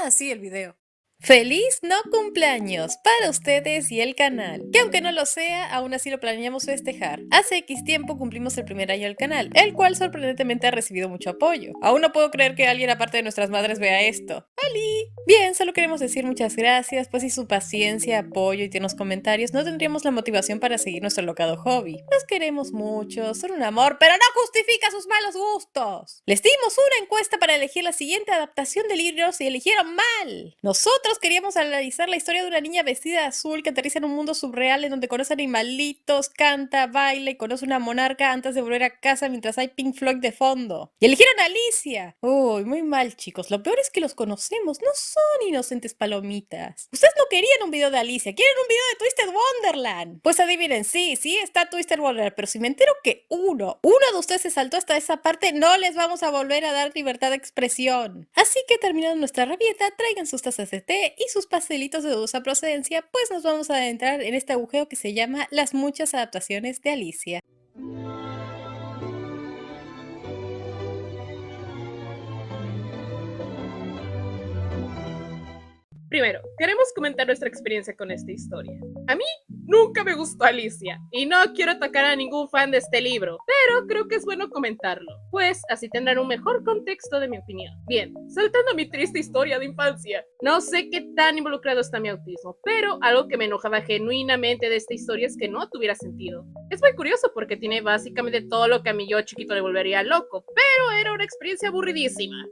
Sí, el video. ¡Feliz no cumpleaños para ustedes y el canal! Que aunque no lo sea, aún así lo planeamos festejar. Hace X tiempo cumplimos el primer año del canal, el cual sorprendentemente ha recibido mucho apoyo. Aún no puedo creer que alguien aparte de nuestras madres vea esto. ¡Holi! Bien, solo queremos decir muchas gracias, pues sin su paciencia, apoyo y tiernos comentarios no tendríamos la motivación para seguir nuestro locado hobby. Los queremos mucho, son un amor, pero no justifica sus malos gustos. Les dimos una encuesta para elegir la siguiente adaptación de libros y eligieron mal. Nosotros queríamos analizar la historia de una niña vestida de azul que aterriza en un mundo surreal en donde conoce animalitos, canta, baila y conoce una monarca antes de volver a casa mientras hay Pink Floyd de fondo. Y eligieron a Alicia. Uy, muy mal, chicos. Lo peor es que los conocemos, no son inocentes palomitas. Ustedes no querían un video de Alicia, quieren un video de Twisted Wonderland. Pues adivinen, sí está Twisted Wonderland, pero si me entero que uno de ustedes se saltó hasta esa parte, no les vamos a volver a dar libertad de expresión. Así que terminando nuestra rabieta, traigan sus tazas de té y sus pastelitos de dudosa procedencia, pues nos vamos a adentrar en este agujero que se llama las muchas adaptaciones de Alicia. Primero, queremos comentar nuestra experiencia con esta historia. A mí nunca me gustó Alicia, y no quiero atacar a ningún fan de este libro, pero creo que es bueno comentarlo, pues así tendrán un mejor contexto de mi opinión. Bien, saltando a mi triste historia de infancia, no sé qué tan involucrado está mi autismo, pero algo que me enojaba genuinamente de esta historia es que no tuviera sentido. Es muy curioso porque tiene básicamente todo lo que a mí yo chiquito le volvería loco, pero era una experiencia aburridísima.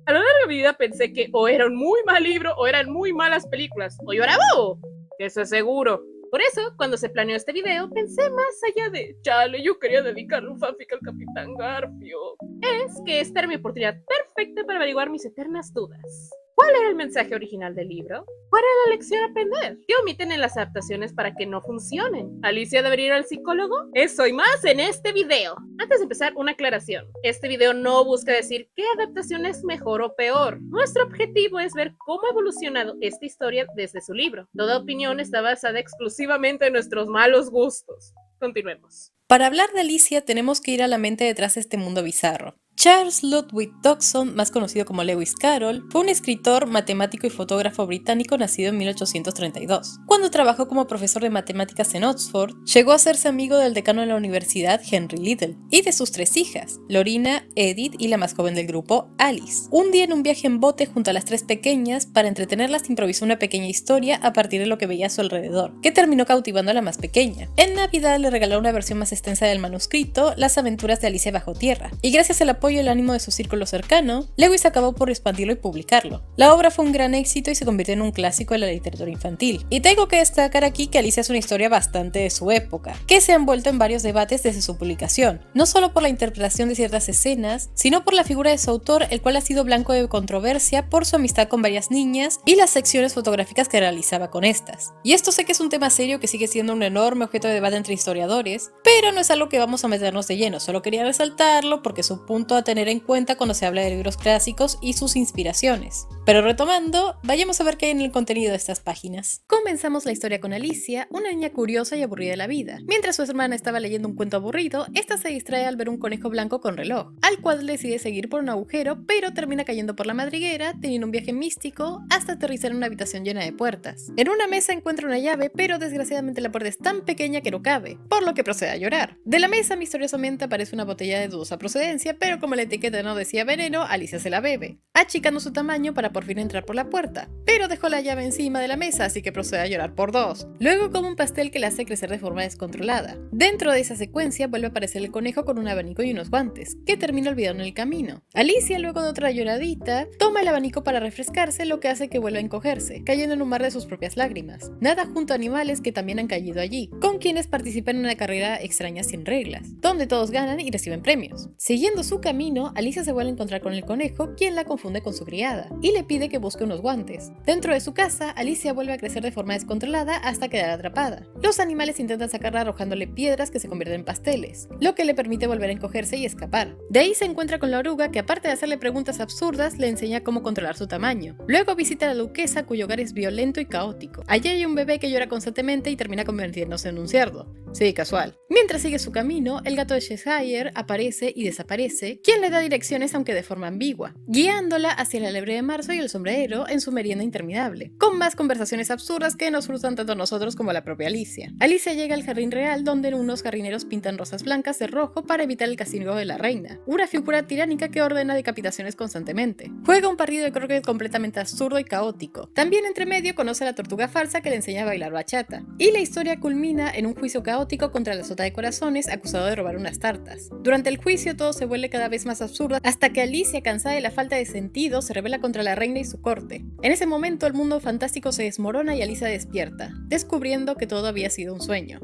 A lo largo de mi vida pensé que o era un muy mal libro o eran muy malas películas, o yo era bobo, eso es seguro. Por eso, cuando se planeó este video, pensé más allá de, chale, yo quería dedicarle un fanfic al Capitán Garfio. Es que esta era mi oportunidad perfecta para averiguar mis eternas dudas. ¿Cuál era el mensaje original del libro? ¿Cuál era la lección a aprender? ¿Qué omiten en las adaptaciones para que no funcionen? ¿Alicia debería ir al psicólogo? Eso y más en este video. Antes de empezar, una aclaración. Este video no busca decir qué adaptación es mejor o peor. Nuestro objetivo es ver cómo ha evolucionado esta historia desde su libro. Toda opinión está basada exclusivamente en nuestros malos gustos. Continuemos. Para hablar de Alicia tenemos que ir a la mente detrás de este mundo bizarro. Charles Ludwig Dodgson, más conocido como Lewis Carroll, fue un escritor, matemático y fotógrafo británico nacido en 1832. Cuando trabajó como profesor de matemáticas en Oxford, llegó a hacerse amigo del decano de la universidad, Henry Liddell, y de sus tres hijas, Lorina, Edith y la más joven del grupo, Alice. Un día en un viaje en bote junto a las tres pequeñas, para entretenerlas improvisó una pequeña historia a partir de lo que veía a su alrededor, que terminó cautivando a la más pequeña. En Navidad le regaló una versión más extensa del manuscrito, Las aventuras de Alicia bajo tierra, y gracias al apoyo y el ánimo de su círculo cercano, Lewis acabó por expandirlo y publicarlo. La obra fue un gran éxito y se convirtió en un clásico de la literatura infantil. Y tengo que destacar aquí que Alicia es una historia bastante de su época, que se ha envuelto en varios debates desde su publicación, no solo por la interpretación de ciertas escenas, sino por la figura de su autor, el cual ha sido blanco de controversia por su amistad con varias niñas y las secciones fotográficas que realizaba con estas. Y esto sé que es un tema serio que sigue siendo un enorme objeto de debate entre historiadores, pero no es algo que vamos a meternos de lleno, solo quería resaltarlo porque es un punto a tener en cuenta cuando se habla de libros clásicos y sus inspiraciones. Pero retomando, vayamos a ver qué hay en el contenido de estas páginas. Comenzamos la historia con Alicia, una niña curiosa y aburrida de la vida. Mientras su hermana estaba leyendo un cuento aburrido, esta se distrae al ver un conejo blanco con reloj, al cual decide seguir por un agujero, pero termina cayendo por la madriguera, teniendo un viaje místico, hasta aterrizar en una habitación llena de puertas. En una mesa encuentra una llave, pero desgraciadamente la puerta es tan pequeña que no cabe, por lo que procede a llorar. De la mesa misteriosamente aparece una botella de dudosa procedencia, pero como la etiqueta no decía veneno, Alicia se la bebe, achicando su tamaño para por fin entrar por la puerta, pero dejó la llave encima de la mesa, así que procede a llorar por dos. Luego come un pastel que la hace crecer de forma descontrolada. Dentro de esa secuencia vuelve a aparecer el conejo con un abanico y unos guantes, que termina olvidando en el camino. Alicia, luego de otra lloradita, toma el abanico para refrescarse, lo que hace que vuelva a encogerse, cayendo en un mar de sus propias lágrimas. Nada junto a animales que también han caído allí, con quienes participan en una carrera extraña sin reglas, donde todos ganan y reciben premios. Siguiendo su camino, camino, Alicia se vuelve a encontrar con el conejo, quien la confunde con su criada, y le pide que busque unos guantes. Dentro de su casa, Alicia vuelve a crecer de forma descontrolada hasta quedar atrapada. Los animales intentan sacarla arrojándole piedras que se convierten en pasteles, lo que le permite volver a encogerse y escapar. De ahí se encuentra con la oruga, que aparte de hacerle preguntas absurdas, le enseña cómo controlar su tamaño. Luego visita a la duquesa, cuyo hogar es violento y caótico. Allí hay un bebé que llora constantemente y termina convirtiéndose en un cerdo. Sí, casual. Mientras sigue su camino, el gato de Cheshire aparece y desaparece, quien le da direcciones aunque de forma ambigua, guiándola hacia la lebre de marzo y el sombrero en su merienda interminable, con más conversaciones absurdas que nos frustran tanto a nosotros como a la propia Alicia. Alicia llega al jardín real, donde unos jardineros pintan rosas blancas de rojo para evitar el castigo de la reina, una figura tiránica que ordena decapitaciones constantemente. Juega un partido de croquet completamente absurdo y caótico. También entre medio conoce a la tortuga falsa que le enseña a bailar bachata. Y la historia culmina en un juicio caótico contra la sota de corazones, acusado de robar unas tartas. Durante el juicio todo se vuelve cada vez más absurdo, hasta que Alicia, cansada de la falta de sentido, se rebela contra la reina y su corte. En ese momento el mundo fantástico se desmorona y Alicia despierta, descubriendo que todo había sido un sueño.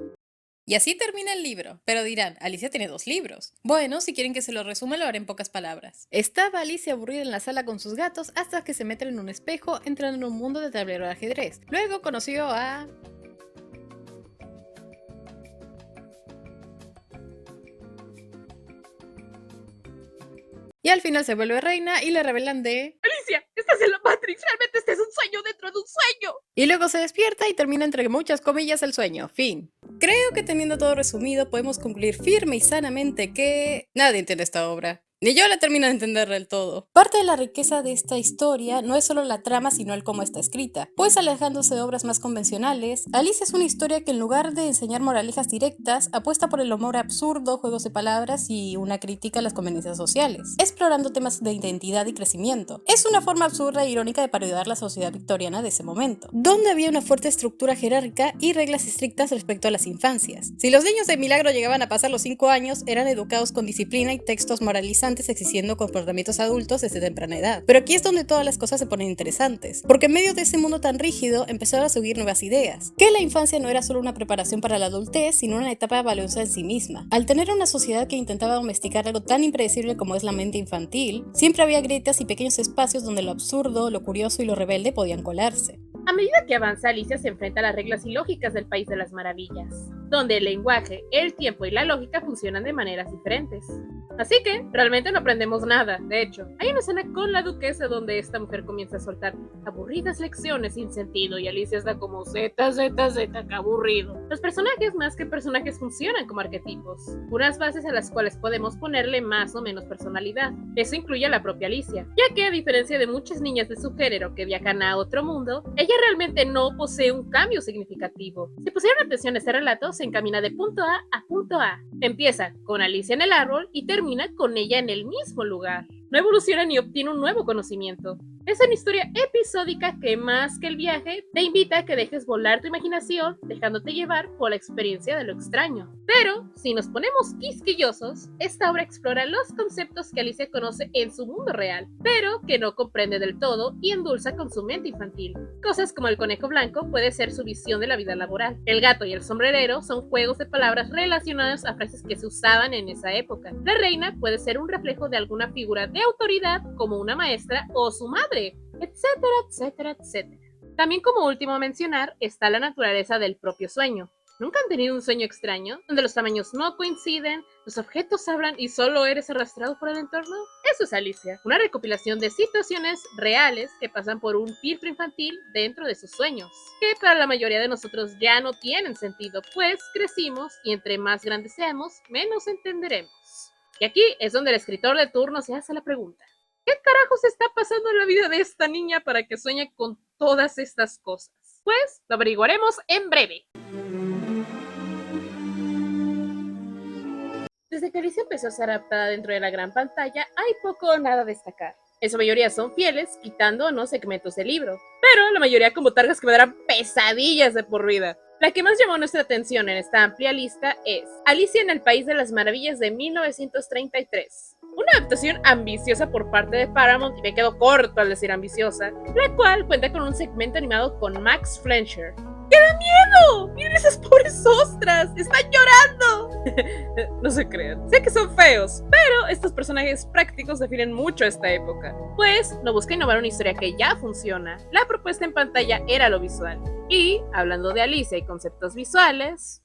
Y así termina el libro. Pero dirán, Alicia tiene 2 libros. Bueno, si quieren que se lo resuma, lo haré en pocas palabras. Estaba Alicia aburrida en la sala con sus gatos hasta que se meten en un espejo, entrando en un mundo de tablero de ajedrez. Luego conoció a... y al final se vuelve reina y le revelan de... Alicia, estás en la Matrix, realmente este es un sueño dentro de un sueño. Y luego se despierta y termina entre muchas comillas el sueño. Fin. Creo que teniendo todo resumido podemos concluir firme y sanamente que... nadie entiende esta obra. Ni yo la termino de entender del todo. Parte de la riqueza de esta historia no es solo la trama, sino el cómo está escrita. Pues alejándose de obras más convencionales, Alicia es una historia que en lugar de enseñar moralejas directas, apuesta por el humor absurdo, juegos de palabras y una crítica a las conveniencias sociales, explorando temas de identidad y crecimiento. Es una forma absurda e irónica de parodiar la sociedad victoriana de ese momento, donde había una fuerte estructura jerárquica y reglas estrictas respecto a las infancias. Si los niños de milagro llegaban a pasar los 5 años, eran educados con disciplina y textos moralizantes exigiendo comportamientos adultos desde temprana edad. Pero aquí es donde todas las cosas se ponen interesantes, porque en medio de ese mundo tan rígido empezaron a surgir nuevas ideas, que la infancia no era solo una preparación para la adultez, sino una etapa valiosa en sí misma. Al tener una sociedad que intentaba domesticar algo tan impredecible como es la mente infantil, siempre había grietas y pequeños espacios donde lo absurdo, lo curioso y lo rebelde podían colarse. A medida que avanza, Alicia se enfrenta a las reglas ilógicas del País de las Maravillas, donde el lenguaje, el tiempo y la lógica funcionan de maneras diferentes. Así que, realmente no aprendemos nada. De hecho, hay una escena con la duquesa donde esta mujer comienza a soltar aburridas lecciones sin sentido y Alicia está como qué aburrido. Los personajes más que personajes funcionan como arquetipos, unas bases a las cuales podemos ponerle más o menos personalidad. Eso incluye a la propia Alicia, ya que a diferencia de muchas niñas de su género que viajan a otro mundo, ella realmente no posee un cambio significativo. Si pusieron atención a este relato, se encamina de punto A a punto A. Empieza con Alicia en el árbol y termina con ella en el mismo lugar. No evoluciona ni obtiene un nuevo conocimiento. Es una historia episódica que más que el viaje te invita a que dejes volar tu imaginación, dejándote llevar por la experiencia de lo extraño. Pero, si nos ponemos quisquillosos, esta obra explora los conceptos que Alicia conoce en su mundo real, pero que no comprende del todo y endulza con su mente infantil. Cosas como el conejo blanco puede ser su visión de la vida laboral. El gato y el sombrerero son juegos de palabras relacionados a frases que se usaban en esa época. La reina puede ser un reflejo de alguna figura de autoridad como una maestra o su madre, etcétera, etcétera, etcétera. También como último a mencionar está la naturaleza del propio sueño. ¿Nunca han tenido un sueño extraño, donde los tamaños no coinciden, los objetos hablan y solo eres arrastrado por el entorno? Eso es Alicia, una recopilación de situaciones reales que pasan por un filtro infantil dentro de sus sueños, que para la mayoría de nosotros ya no tienen sentido, pues crecimos y entre más grandes seamos, menos entenderemos. Y aquí es donde el escritor de turno se hace la pregunta: ¿qué carajos está pasando en la vida de esta niña para que sueñe con todas estas cosas? Pues lo averiguaremos en breve. Desde que Alicia empezó a ser adaptada dentro de la gran pantalla, hay poco o nada a destacar. En su mayoría son fieles, quitando o no segmentos del libro, pero la mayoría con botargas que me darán pesadillas de por vida. La que más llamó nuestra atención en esta amplia lista es Alicia en el País de las Maravillas de 1933. Una adaptación ambiciosa por parte de Paramount, y me quedo corto al decir ambiciosa, la cual cuenta con un segmento animado con Max Fleischer. ¡Qué da miedo! ¡Miren esas pobres ostras! ¡Están llorando! No se crean, sé que son feos, pero estos personajes prácticos definen mucho esta época. Pues no busca innovar una historia que ya funciona, la propuesta en pantalla era lo visual. Y, hablando de Alicia y conceptos visuales,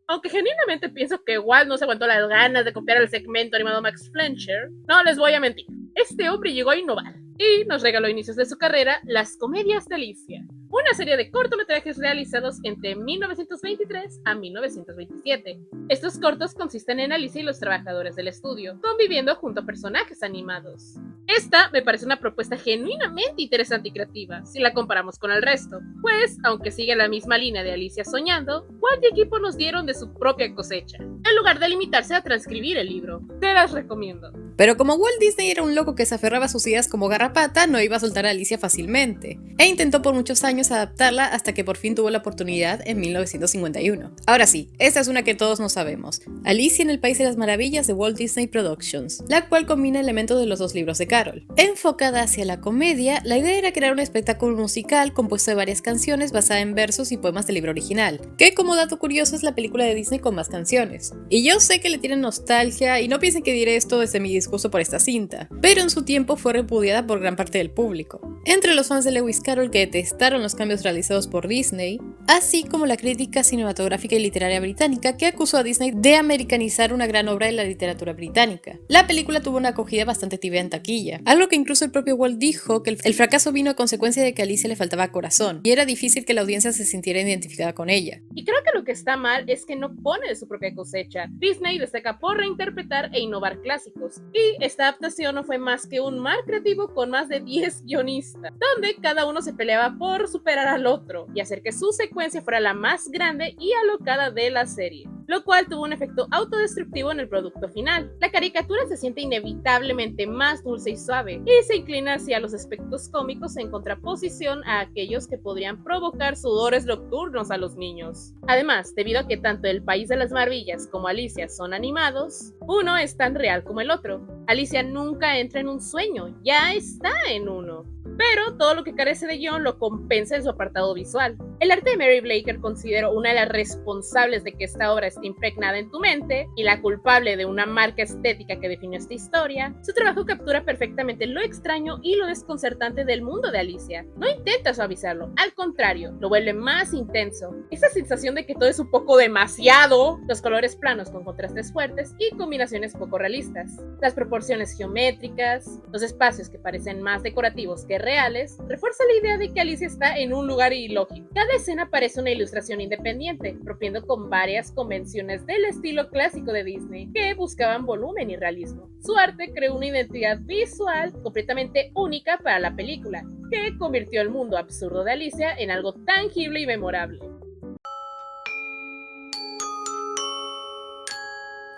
aunque genuinamente pienso que Walt no se aguantó las ganas de copiar el segmento animado Max Fleischer, no les voy a mentir, este hombre llegó a innovar y nos regaló a inicios de su carrera las comedias de Alicia, una serie de cortometrajes realizados entre 1923 a 1927. Estos cortos consisten en Alicia y los trabajadores del estudio, conviviendo junto a personajes animados. Esta me parece una propuesta genuinamente interesante y creativa, si la comparamos con el resto, pues, aunque sigue la misma línea de Alicia soñando, Walt y equipo nos dieron de su propia cosecha, en lugar de limitarse a transcribir el libro. Te las recomiendo. Pero como Walt Disney era un loco que se aferraba a sus ideas como garrapata, no iba a soltar a Alicia fácilmente, e intentó por muchos años adaptarla hasta que por fin tuvo la oportunidad en 1951. Ahora sí, esta es una que todos no sabemos: Alicia en el País de las Maravillas de Walt Disney Productions, la cual combina elementos de los dos libros de Carol. Enfocada hacia la comedia, la idea era crear un espectáculo musical compuesto de varias canciones basada en versos y poemas del libro original, que como dato curioso es la película de Disney con más canciones. Y yo sé que le tienen nostalgia y no piensen que diré esto desde mi disgusto por esta cinta, pero en su tiempo fue repudiada por gran parte del público. Entre los fans de Lewis Carroll que detestaron los cambios realizados por Disney, así como la crítica cinematográfica y literaria británica que acusó a Disney de americanizar una gran obra de la literatura británica. La película tuvo una acogida bastante tibia en taquilla, algo que incluso el propio Walt dijo que el fracaso vino a consecuencia de que a Alicia le faltaba corazón, y era difícil que la audiencia se sintiera identificada con ella. Y creo que lo que está mal es que no pone de su propia cosecha. Disney destaca por reinterpretar e innovar clásicos, y esta adaptación no fue más que un mar creativo con más de 10 guionistas, donde cada uno se peleaba por superar al otro y hacer que su secuencia fuera la más grande y alocada de la serie, lo cual tuvo un efecto autodestructivo en el producto final. La caricatura se siente inevitablemente más dulce y suave, y se inclina hacia los aspectos cómicos en contraposición a aquellos que podrían provocar sudores nocturnos a los niños. Además, debido a que tanto El País de las Maravillas como Alicia son animados, uno es tan real como el otro. Alicia nunca entra en un sueño, ya está en uno. Pero todo lo que carece de guión lo compensa en su apartado visual. El arte de Mary Blaker considero una de las responsables de que esta obra esté impregnada en tu mente y la culpable de una marca estética que definió esta historia. Su trabajo captura perfectamente lo extraño y lo desconcertante del mundo de Alicia. No intenta suavizarlo, al contrario, lo vuelve más intenso. Esa sensación de que todo es un poco demasiado, los colores planos con contrastes fuertes y combinaciones poco realistas, las proporciones geométricas, los espacios que parecen más decorativos que reales, refuerza la idea de que Alicia está en un lugar ilógico. Cada escena parece una ilustración independiente, rompiendo con varias convenciones del estilo clásico de Disney, que buscaban volumen y realismo. Su arte creó una identidad visual completamente única para la película, que convirtió el mundo absurdo de Alicia en algo tangible y memorable.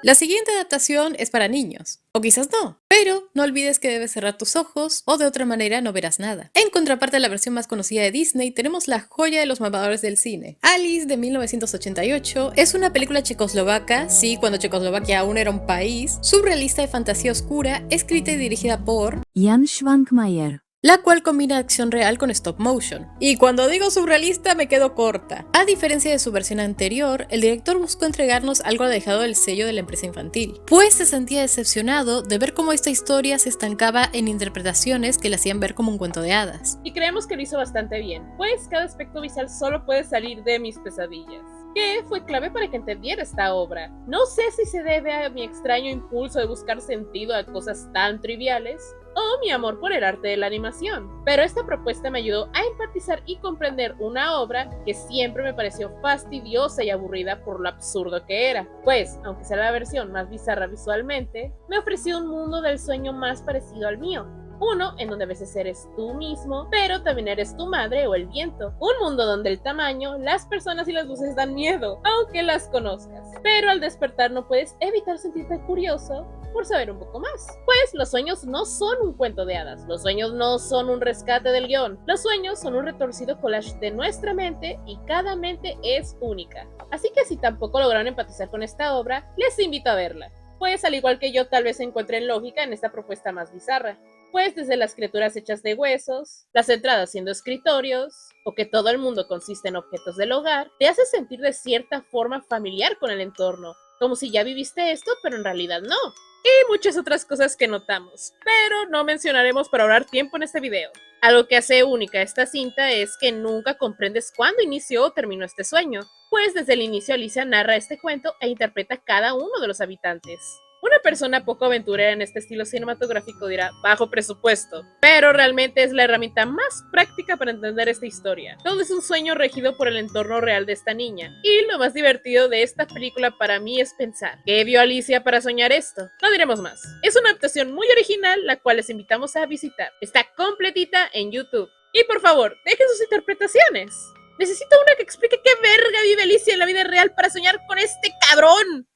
La siguiente adaptación es para niños, o quizás no, pero no olvides que debes cerrar tus ojos o de otra manera no verás nada. En contraparte de la versión más conocida de Disney, tenemos la joya de los mamadores del cine. Alice de 1988 es una película checoslovaca, sí, cuando Checoslovaquia aún era un país, surrealista de fantasía oscura, escrita y dirigida por Jan Schwankmajer, la cual combina acción real con stop motion. Y cuando digo surrealista me quedo corta. A diferencia de su versión anterior, el director buscó entregarnos algo alejado del sello de la empresa infantil, pues se sentía decepcionado de ver cómo esta historia se estancaba en interpretaciones que la hacían ver como un cuento de hadas. Y creemos que lo hizo bastante bien, pues cada aspecto visual solo puede salir de mis pesadillas, que fue clave para que entendiera esta obra. No sé si se debe a mi extraño impulso de buscar sentido a cosas tan triviales, o mi amor por el arte de la animación, pero esta propuesta me ayudó a empatizar y comprender una obra que siempre me pareció fastidiosa y aburrida por lo absurdo que era, pues, aunque sea la versión más bizarra visualmente, me ofreció un mundo del sueño más parecido al mío. Uno en donde a veces eres tú mismo, pero también eres tu madre o el viento. Un mundo donde el tamaño, las personas y las luces dan miedo, aunque las conozcas. Pero al despertar no puedes evitar sentirte curioso por saber un poco más. Pues los sueños no son un cuento de hadas, los sueños no son un rescate del guión, los sueños son un retorcido collage de nuestra mente y cada mente es única. Así que si tampoco lograron empatizar con esta obra, les invito a verla. pues al igual que yo tal vez encuentren lógica en esta propuesta más bizarra. Pues desde las criaturas hechas de huesos, las entradas siendo escritorios, o que todo el mundo consiste en objetos del hogar, te hace sentir de cierta forma familiar con el entorno, como si ya viviste esto, pero en realidad no. Y muchas otras cosas que notamos, pero no mencionaremos para ahorrar tiempo en este video. Algo que hace única esta cinta es que nunca comprendes cuándo inició o terminó este sueño, pues desde el inicio Alicia narra este cuento e interpreta cada uno de los habitantes. Una persona poco aventurera en este estilo cinematográfico dirá bajo presupuesto, pero realmente es la herramienta más práctica para entender esta historia. Todo es un sueño regido por el entorno real de esta niña, y lo más divertido de esta película para mí es pensar, ¿qué vio Alicia para soñar esto? No diremos más. Es una adaptación muy original, la cual les invitamos a visitar. Está completita en YouTube. Y por favor, dejen sus interpretaciones. Necesito una que explique qué verga vive Alicia en la vida real para soñar con este cabrón.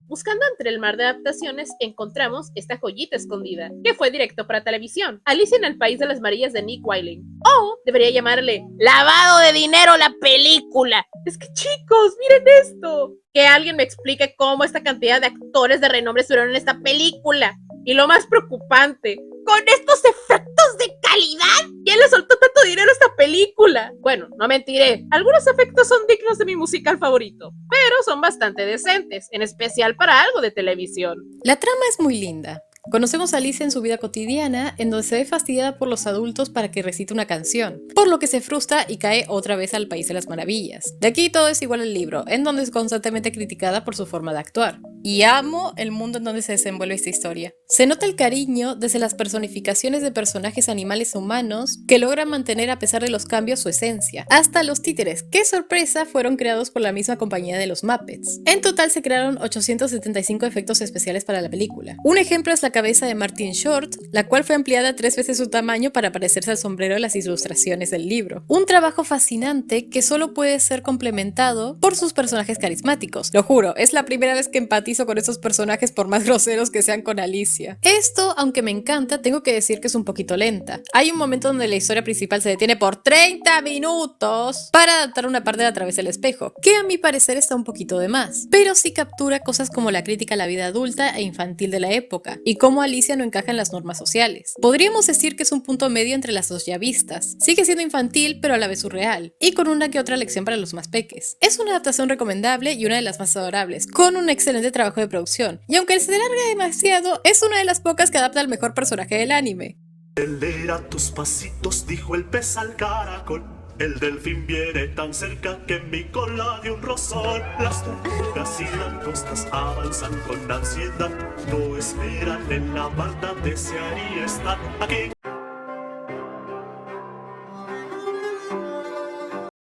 Buscando entre el mar de adaptaciones, encontramos esta joyita escondida, que fue directo para televisión, Alicia en el País de las Maravillas de Nick Weiling. O debería llamarle Lavado de Dinero la película. Es que chicos, miren esto. Que alguien me explique cómo esta cantidad de actores de renombre estuvieron en esta película. Y lo más preocupante, con estos efectos de calidad, ¿quién le soltó tanto dinero a esta película? Bueno, no mentiré, algunos efectos son dignos de mi musical favorito, pero son bastante decentes, en especial para algo de televisión. La trama es muy linda. Conocemos a Alicia en su vida cotidiana, en donde se ve fastidiada por los adultos para que recite una canción, por lo que se frustra y cae otra vez al País de las Maravillas. De aquí todo es igual al libro, en donde es constantemente criticada por su forma de actuar. Y amo el mundo en donde se desenvuelve esta historia. Se nota el cariño desde las personificaciones de personajes animales humanos que logran mantener a pesar de los cambios su esencia, hasta los títeres, que sorpresa fueron creados por la misma compañía de los Muppets. En total se crearon 875 efectos especiales para la película. Un ejemplo es la cabeza de Martin Short, la cual fue ampliada 3 veces su tamaño para parecerse al sombrero de las ilustraciones del libro. Un trabajo fascinante que solo puede ser complementado por sus personajes carismáticos. Lo juro, es la primera vez que empatizo con estos personajes por más groseros que sean con Alicia. Esto, aunque me encanta, tengo que decir que es un poquito lenta. Hay un momento donde la historia principal se detiene por 30 minutos para adaptar una parte de A través del espejo, que a mi parecer está un poquito de más, pero sí captura cosas como la crítica a la vida adulta e infantil de la época, y cómo Alicia no encaja en las normas sociales. Podríamos decir que es un punto medio entre las dos ya vistas. Sigue siendo infantil, pero a la vez surreal, y con una que otra lección para los más peques. Es una adaptación recomendable y una de las más adorables, con un excelente trabajo de producción, y aunque se larga demasiado, es una de las pocas que adapta al mejor personaje del anime. Acelera tus pasitos, dijo el pez al caracol. El delfín viene tan cerca que en mi cola de un rosón. Las tortugas y langostas avanzan con ansiedad. No esperan en la banda, desearía estar aquí.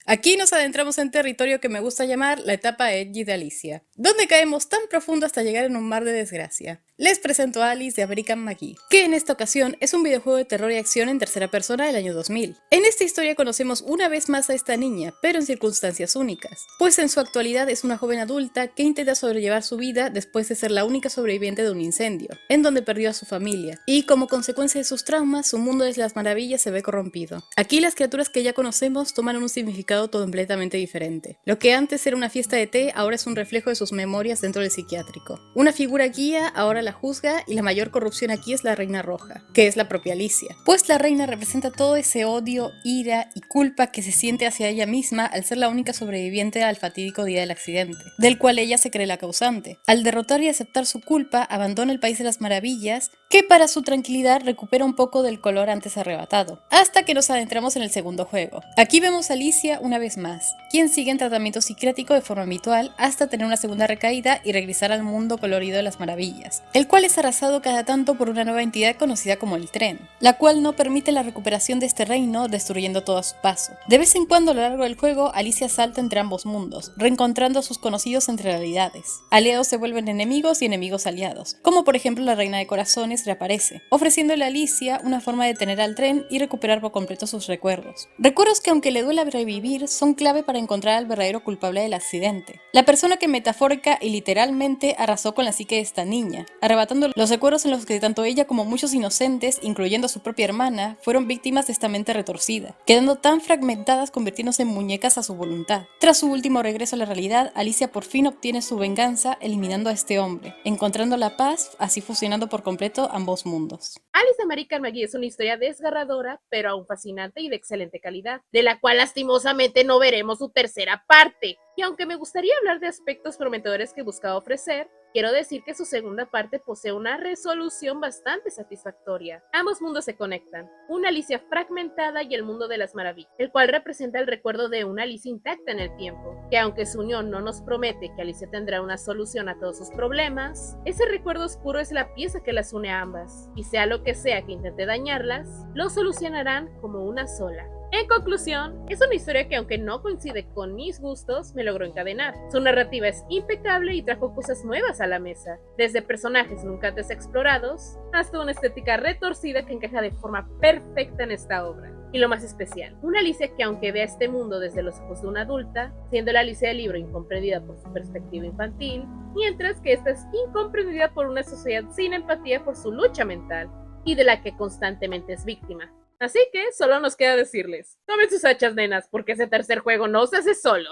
Aquí nos adentramos en territorio que me gusta llamar la etapa edgy de Alicia, donde caemos tan profundo hasta llegar en un mar de desgracia. Les presento a Alice de American McGee, que en esta ocasión es un videojuego de terror y acción en tercera persona del año 2000. En esta historia conocemos una vez más a esta niña, pero en circunstancias únicas, pues en su actualidad es una joven adulta que intenta sobrellevar su vida después de ser la única sobreviviente de un incendio, en donde perdió a su familia, y como consecuencia de sus traumas, su mundo de las maravillas se ve corrompido. Aquí las criaturas que ya conocemos toman un significado completamente diferente. Lo que antes era una fiesta de té, ahora es un reflejo de sus memorias dentro del psiquiátrico. Una figura guía ahora la juzga y la mayor corrupción aquí es la Reina Roja, que es la propia Alicia. Pues la reina representa todo ese odio, ira y culpa que se siente hacia ella misma al ser la única sobreviviente al fatídico día del accidente, del cual ella se cree la causante. Al derrotar y aceptar su culpa, abandona el País de las Maravillas, que para su tranquilidad recupera un poco del color antes arrebatado, hasta que nos adentramos en el segundo juego. Aquí vemos a Alicia una vez más, quien sigue en tratamiento psiquiátrico de forma habitual hasta tener una segunda recaída y regresar al mundo colorido de las maravillas, el cual es arrasado cada tanto por una nueva entidad conocida como el Tren, la cual no permite la recuperación de este reino, destruyendo todo a su paso. De vez en cuando a lo largo del juego, Alicia salta entre ambos mundos, reencontrando a sus conocidos entre realidades. Aliados se vuelven enemigos y enemigos aliados, como por ejemplo la Reina de Corazones reaparece, ofreciéndole a Alicia una forma de detener al Tren y recuperar por completo sus recuerdos. Recuerdos que aunque le duela revivir, son clave para encontrar al verdadero culpable del accidente. La persona que metafórica y literalmente arrasó con la psique de esta niña, arrebatando los recuerdos en los que tanto ella como muchos inocentes, incluyendo a su propia hermana, fueron víctimas de esta mente retorcida, quedando tan fragmentadas convirtiéndose en muñecas a su voluntad. Tras su último regreso a la realidad, Alicia por fin obtiene su venganza eliminando a este hombre, encontrando la paz, así fusionando por completo ambos mundos. Alice American McGee es una historia desgarradora, pero aún fascinante y de excelente calidad, de la cual lastimosamente no veremos su tercera parte. Y aunque me gustaría hablar de aspectos prometedores que buscaba ofrecer, quiero decir que su segunda parte posee una resolución bastante satisfactoria. Ambos mundos se conectan, una Alicia fragmentada y el mundo de las maravillas, el cual representa el recuerdo de una Alicia intacta en el tiempo, que aunque su unión no nos promete que Alicia tendrá una solución a todos sus problemas, ese recuerdo oscuro es la pieza que las une a ambas, y sea lo que sea que intente dañarlas, lo solucionarán como una sola. En conclusión, es una historia que aunque no coincide con mis gustos, me logró encadenar. Su narrativa es impecable y trajo cosas nuevas a la mesa, desde personajes nunca antes explorados, hasta una estética retorcida que encaja de forma perfecta en esta obra. Y lo más especial, una Alicia que aunque vea este mundo desde los ojos de una adulta, siendo la Alicia del libro incomprendida por su perspectiva infantil, mientras que esta es incomprendida por una sociedad sin empatía por su lucha mental, y de la que constantemente es víctima. Así que solo nos queda decirles, tomen sus hachas, nenas, porque ese tercer juego no se hace solo.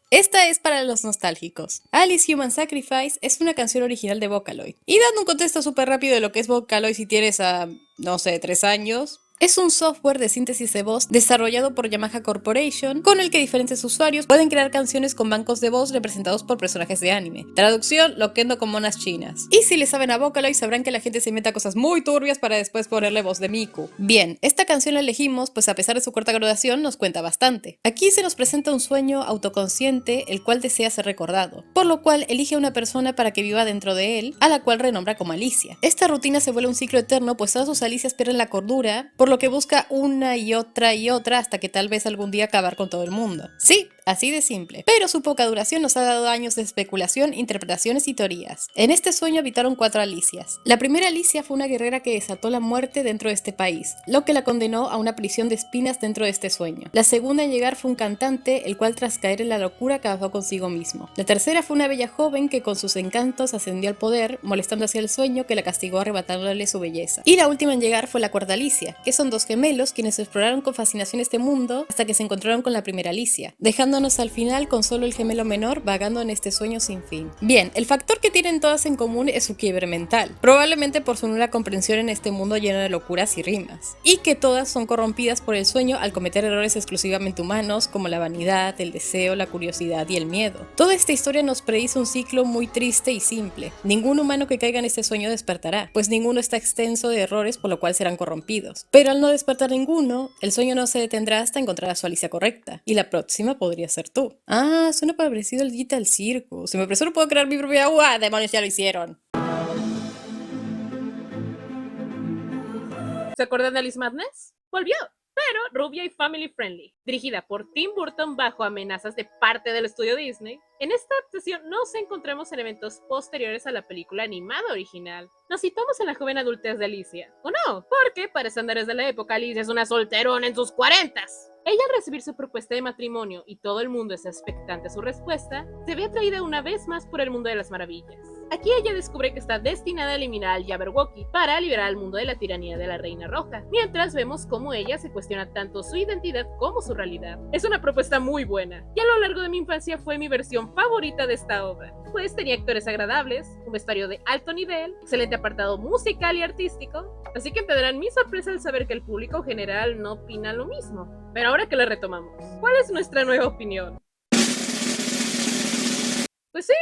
Esta es para los nostálgicos. Alice Human Sacrifice es una canción original de Vocaloid. Y dando un contexto súper rápido de lo que es Vocaloid si tienes a, no sé, 3 años... Es un software de síntesis de voz desarrollado por Yamaha Corporation, con el que diferentes usuarios pueden crear canciones con bancos de voz representados por personajes de anime. Traducción, loquendo con monas chinas. Y si le saben a Vocaloid sabrán que la gente se inventa cosas muy turbias para después ponerle voz de Miku. Bien, esta canción la elegimos pues a pesar de su corta graduación nos cuenta bastante. Aquí se nos presenta un sueño autoconsciente el cual desea ser recordado, por lo cual elige a una persona para que viva dentro de él, a la cual renombra como Alicia. Esta rutina se vuelve un ciclo eterno pues todas sus Alicias pierden la cordura, por lo que busca una y otra hasta que tal vez algún día acabar con todo el mundo. Sí, así de simple. Pero su poca duración nos ha dado años de especulación, interpretaciones y teorías. En este sueño habitaron 4 Alicias. La primera Alicia fue una guerrera que desató la muerte dentro de este país, lo que la condenó a una prisión de espinas dentro de este sueño. La segunda en llegar fue un cantante, el cual tras caer en la locura acabó consigo mismo. La tercera fue una bella joven que con sus encantos ascendió al poder, molestando hacia el sueño que la castigó arrebatándole su belleza. Y la última en llegar fue la cuarta Alicia, que son 2 gemelos quienes exploraron con fascinación este mundo hasta que se encontraron con la primera Alicia, dejándonos al final con solo el gemelo menor vagando en este sueño sin fin. Bien, el factor que tienen todas en común es su quiebre mental, probablemente por su nula comprensión en este mundo lleno de locuras y rimas, y que todas son corrompidas por el sueño al cometer errores exclusivamente humanos como la vanidad, el deseo, la curiosidad y el miedo. Toda esta historia nos predice un ciclo muy triste y simple. Ningún humano que caiga en este sueño despertará, pues ninguno está extenso de errores por lo cual serán corrompidos. Pero al no despertar ninguno, el sueño no se detendrá hasta encontrar a su Alicia correcta, y la próxima podría ser tú. Ah, suena parecido al Guita al circo. Si me apresuro puedo crear mi propia agua. ¡Demonios, ya lo hicieron! ¿Se acuerdan de Alice Madness? Volvió, pero rubia y family friendly. Dirigida por Tim Burton bajo amenazas de parte del estudio Disney, en esta adaptación nos encontramos en eventos posteriores a la película animada original. Nos situamos en la joven adultez de Alicia, ¿o no? Porque para estándares de la época Alicia es una solterona en sus 40s. Ella al recibir su propuesta de matrimonio y todo el mundo está expectante a su respuesta, se ve atraída una vez más por el mundo de las maravillas. Aquí ella descubre que está destinada a eliminar al Jabberwocky para liberar al mundo de la tiranía de la Reina Roja, mientras vemos cómo ella se cuestiona tanto su identidad como su realidad. Es una propuesta muy buena, y a lo largo de mi infancia fue mi versión favorita de esta obra, pues tenía actores agradables, un vestuario de alto nivel, excelente apartado musical y artístico, así que entenderán mi sorpresa al saber que el público general no opina lo mismo. Pero ahora que la retomamos, ¿cuál es nuestra nueva opinión? Pues sí,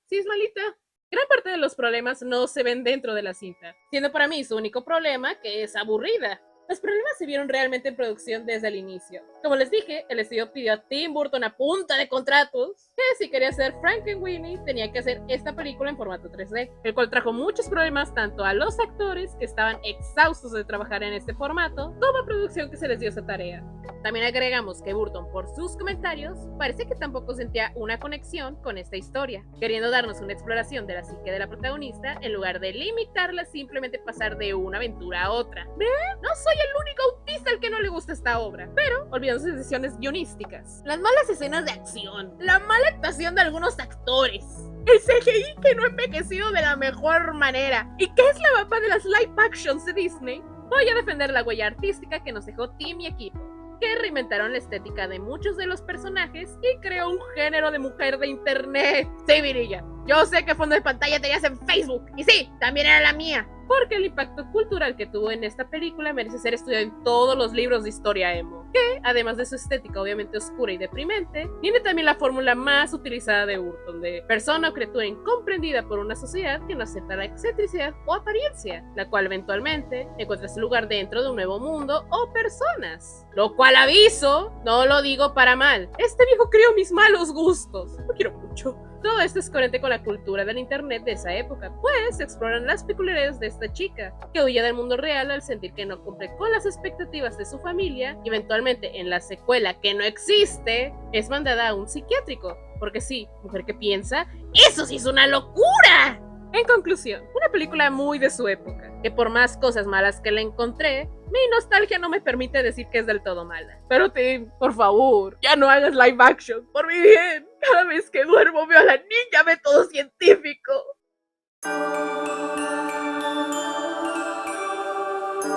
sí es malita. Gran parte de los problemas no se ven dentro de la cinta, siendo para mí su único problema que es aburrida. Los problemas se vieron realmente en producción desde el inicio. Como les dije, el estudio pidió a Tim Burton a punta de contratos que si quería hacer Frankenweenie tenía que hacer esta película en formato 3D, el cual trajo muchos problemas tanto a los actores que estaban exhaustos de trabajar en este formato, como a producción que se les dio esa tarea. También agregamos que Burton, por sus comentarios, parece que tampoco sentía una conexión con esta historia, queriendo darnos una exploración de la psique de la protagonista en lugar de limitarla a simplemente pasar de una aventura a otra. ¿Ven? No soy el único autista al que no le gusta esta obra, pero olvidando sus decisiones guionísticas, las malas escenas de acción, la mala actuación de algunos actores, el CGI que no ha envejecido de la mejor manera y que es la mapa de las live actions de Disney, voy a defender la huella artística que nos dejó Tim y equipo, que reinventaron la estética de muchos de los personajes y creó un género de mujer de internet. Sí, Virilla, yo sé que fondo de pantalla tenías en Facebook, y sí, también era la mía, porque el impacto cultural que tuvo en esta película merece ser estudiado en todos los libros de historia emo, que, además de su estética obviamente oscura y deprimente, tiene también la fórmula más utilizada de Burton, de persona o criatura incomprendida por una sociedad que no acepta la excentricidad o apariencia, la cual eventualmente encuentra su lugar dentro de un nuevo mundo o personas. Lo cual, aviso, no lo digo para mal, este viejo creó mis malos gustos, lo quiero mucho. Todo esto es coherente con la cultura del internet de esa época, pues exploran las peculiaridades de esta chica, que huye del mundo real al sentir que no cumple con las expectativas de su familia y eventualmente en la secuela que no existe, es mandada a un psiquiátrico, porque sí, mujer que piensa, ¡eso sí es una locura! En conclusión, una película muy de su época, que por más cosas malas que le encontré, mi nostalgia no me permite decir que es del todo mala. Pero Tim, por favor, ya no hagas live action, por mi bien. Cada vez que duermo veo a la niña método científico.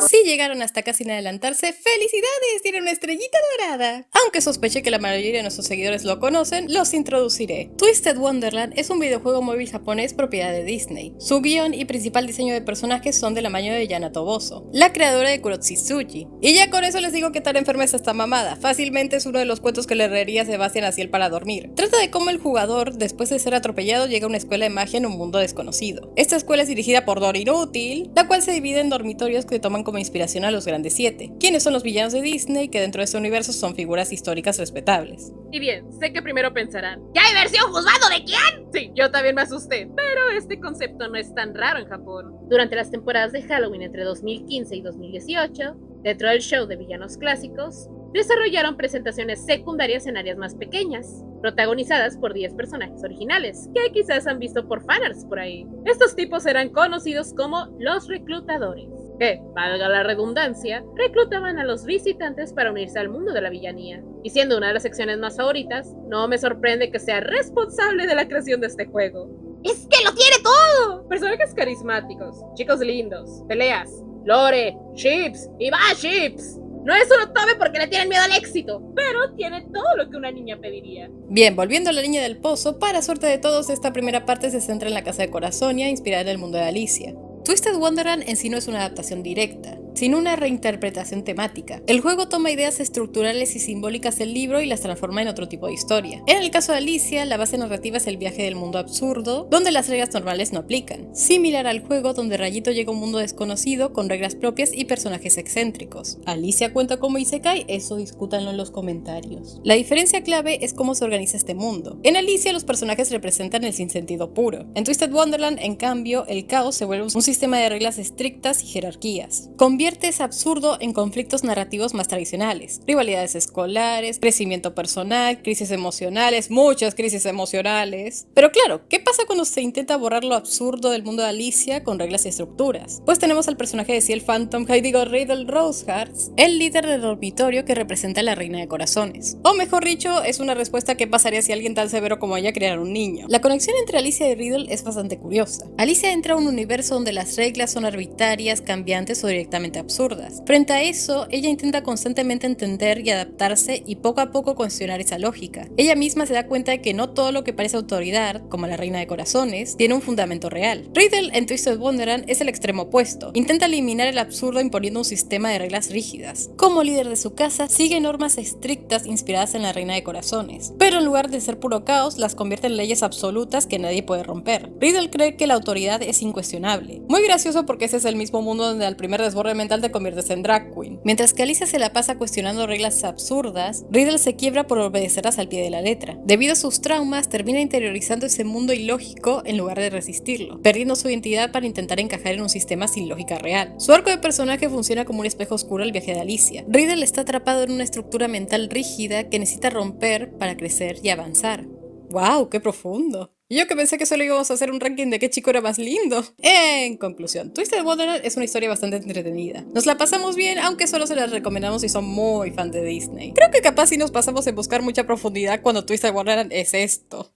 Si llegaron hasta acá sin adelantarse, ¡felicidades! Tienen una estrellita dorada. Aunque sospeché que la mayoría de nuestros seguidores lo conocen, los introduciré. Twisted Wonderland es un videojuego móvil japonés propiedad de Disney. Su guión y principal diseño de personajes son de la mano de Yana Toboso, la creadora de Kurotsuki. Y ya con eso les digo que tan enferma es esta mamada. Fácilmente es uno de los cuentos que le leería a Sebastián Maciel para dormir. Trata de cómo el jugador, después de ser atropellado, llega a una escuela de magia en un mundo desconocido. Esta escuela es dirigida por Dor Inútil, la cual se divide en dormitorios que toman como inspiración a los Grandes Siete, quienes son los villanos de Disney que dentro de este universo son figuras históricas respetables. Y bien, sé que primero pensarán, ¿ya hay versión juzgado de quién? Sí, yo también me asusté, pero este concepto no es tan raro en Japón. Durante las temporadas de Halloween entre 2015 y 2018, dentro del show de villanos clásicos, desarrollaron presentaciones secundarias en áreas más pequeñas, protagonizadas por 10 personajes originales, que quizás han visto por fanarts por ahí. Estos tipos eran conocidos como los reclutadores, que, valga la redundancia, reclutaban a los visitantes para unirse al mundo de la villanía. Y siendo una de las secciones más favoritas, no me sorprende que sea responsable de la creación de este juego. ¡Es que lo tiene todo! Personajes carismáticos, chicos lindos, peleas, lore, chips y más chips. No es un otome porque le tienen miedo al éxito, pero tiene todo lo que una niña pediría. Bien, volviendo a la niña del pozo, para suerte de todos, esta primera parte se centra en la casa de Corazonia, inspirada en el mundo de Alicia. Twisted Wonderland en sí no es una adaptación directa, sino una reinterpretación temática. El juego toma ideas estructurales y simbólicas del libro y las transforma en otro tipo de historia. En el caso de Alicia, la base narrativa es el viaje del mundo absurdo, donde las reglas normales no aplican, similar al juego donde Rayito llega a un mundo desconocido con reglas propias y personajes excéntricos. Alicia cuenta como Isekai, eso discútanlo en los comentarios. La diferencia clave es cómo se organiza este mundo. En Alicia los personajes representan el sinsentido puro. En Twisted Wonderland, en cambio, el caos se vuelve un sistema de reglas estrictas y jerarquías. Convierte ese absurdo en conflictos narrativos más tradicionales, rivalidades escolares, crecimiento personal, crisis emocionales, muchas crisis emocionales. Pero claro, ¿qué pasa cuando se intenta borrar lo absurdo del mundo de Alicia con reglas y estructuras? Pues tenemos al personaje de Ciel Phantom, Riddle Rosehearts, el líder del dormitorio que representa a la reina de corazones. O mejor dicho, es una respuesta a qué pasaría si alguien tan severo como ella creara un niño. La conexión entre Alicia y Riddle es bastante curiosa. Alicia entra a un universo donde las reglas son arbitrarias, cambiantes o directamente absurdas. Frente a eso, ella intenta constantemente entender y adaptarse y poco a poco cuestionar esa lógica. Ella misma se da cuenta de que no todo lo que parece autoridad, como la reina de corazones, tiene un fundamento real. Riddle en Twisted Wonderland es el extremo opuesto. Intenta eliminar el absurdo imponiendo un sistema de reglas rígidas. Como líder de su casa, sigue normas estrictas inspiradas en la reina de corazones, pero en lugar de ser puro caos, las convierte en leyes absolutas que nadie puede romper. Riddle cree que la autoridad es incuestionable. Muy gracioso porque ese es el mismo mundo donde al primer desborde mental te conviertes en drag queen. Mientras que Alicia se la pasa cuestionando reglas absurdas, Riddle se quiebra por obedecerlas al pie de la letra. Debido a sus traumas, termina interiorizando ese mundo ilógico en lugar de resistirlo, perdiendo su identidad para intentar encajar en un sistema sin lógica real. Su arco de personaje funciona como un espejo oscuro al viaje de Alicia. Riddle está atrapado en una estructura mental rígida que necesita romper para crecer y avanzar. ¡Wow! ¡Qué profundo! Y yo que pensé que solo íbamos a hacer un ranking de qué chico era más lindo. En conclusión, Twisted Wonderland es una historia bastante entretenida. Nos la pasamos bien, aunque solo se la recomendamos si son muy fan de Disney. Creo que capaz si nos pasamos en buscar mucha profundidad cuando Twisted Wonderland es esto.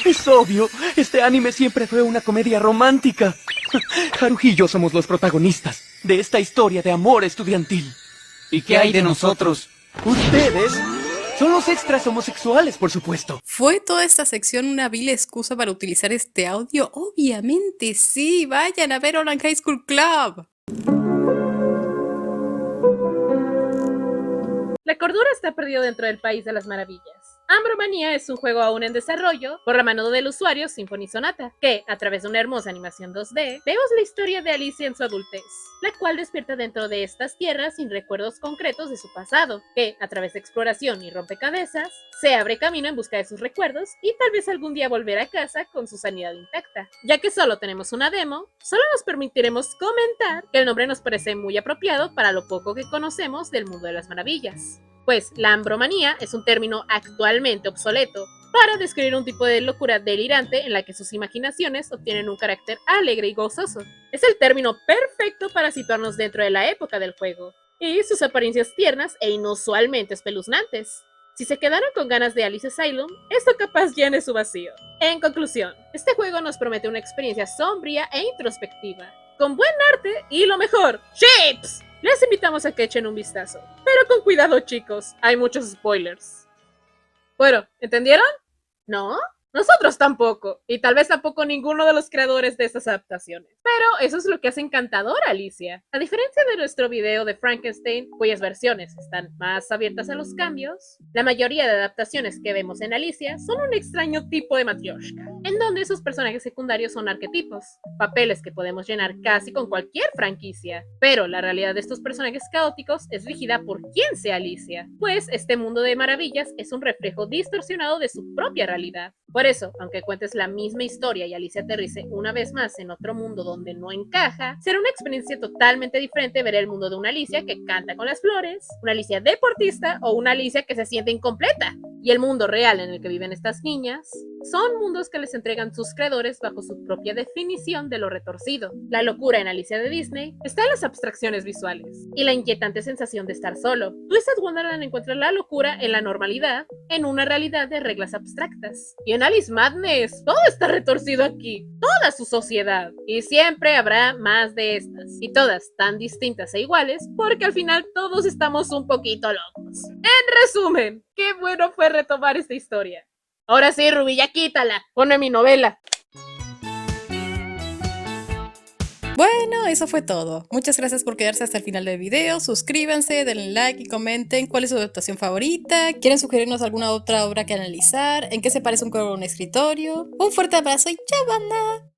Es obvio, este anime siempre fue una comedia romántica. Haruhi y yo somos los protagonistas de esta historia de amor estudiantil. ¿Y qué hay de nosotros? Ustedes son los extras homosexuales, por supuesto. ¿Fue toda esta sección una vil excusa para utilizar este audio? Obviamente sí, vayan a ver Orange High School Club. La cordura está perdida dentro del país de las maravillas. Ambromanía es un juego aún en desarrollo por la mano del usuario Symphony Sonata, que, a través de una hermosa animación 2D, vemos la historia de Alicia en su adultez, la cual despierta dentro de estas tierras sin recuerdos concretos de su pasado, que, a través de exploración y rompecabezas, se abre camino en busca de sus recuerdos y tal vez algún día volver a casa con su sanidad intacta. Ya que solo tenemos una demo, solo nos permitiremos comentar que el nombre nos parece muy apropiado para lo poco que conocemos del mundo de las maravillas. Pues la ambromanía es un término actualmente obsoleto para describir un tipo de locura delirante en la que sus imaginaciones obtienen un carácter alegre y gozoso. Es el término perfecto para situarnos dentro de la época del juego y sus apariencias tiernas e inusualmente espeluznantes. Si se quedaron con ganas de Alice Asylum, esto capaz llene su vacío. En conclusión, este juego nos promete una experiencia sombría e introspectiva, con buen arte y lo mejor, ¡chips! Les invitamos a que echen un vistazo. Pero con cuidado, chicos, hay muchos spoilers. Bueno, ¿entendieron? ¿No? Nosotros tampoco, y tal vez tampoco ninguno de los creadores de estas adaptaciones. Pero eso es lo que hace encantadora a Alicia. A diferencia de nuestro video de Frankenstein, cuyas versiones están más abiertas a los cambios, la mayoría de adaptaciones que vemos en Alicia son un extraño tipo de matryoshka, en donde sus personajes secundarios son arquetipos, papeles que podemos llenar casi con cualquier franquicia. Pero la realidad de estos personajes caóticos es rígida por quién sea Alicia, pues este mundo de maravillas es un reflejo distorsionado de su propia realidad. Por eso, aunque cuentes la misma historia y Alicia aterrice una vez más en otro mundo donde no encaja, será una experiencia totalmente diferente ver el mundo de una Alicia que canta con las flores, una Alicia deportista o una Alicia que se siente incompleta. Y el mundo real en el que viven estas niñas son mundos que les entregan sus creadores bajo su propia definición de lo retorcido. La locura en Alicia de Disney está en las abstracciones visuales y la inquietante sensación de estar solo. Twisted Wonderland encuentra la locura en la normalidad, en una realidad de reglas abstractas. Y en Alice Madness, todo está retorcido aquí, toda su sociedad. Y siempre habrá más de estas, y todas tan distintas e iguales, porque al final todos estamos un poquito locos. En resumen, qué bueno fue retomar esta historia. Ahora sí, Rubí, ya quítala, ponme mi novela. Bueno, eso fue todo. Muchas gracias por quedarse hasta el final del video. Suscríbanse, denle like y comenten cuál es su adaptación favorita. ¿Quieren sugerirnos alguna otra obra que analizar? ¿En qué se parece un cuervo a un escritorio? Un fuerte abrazo y chao, banda.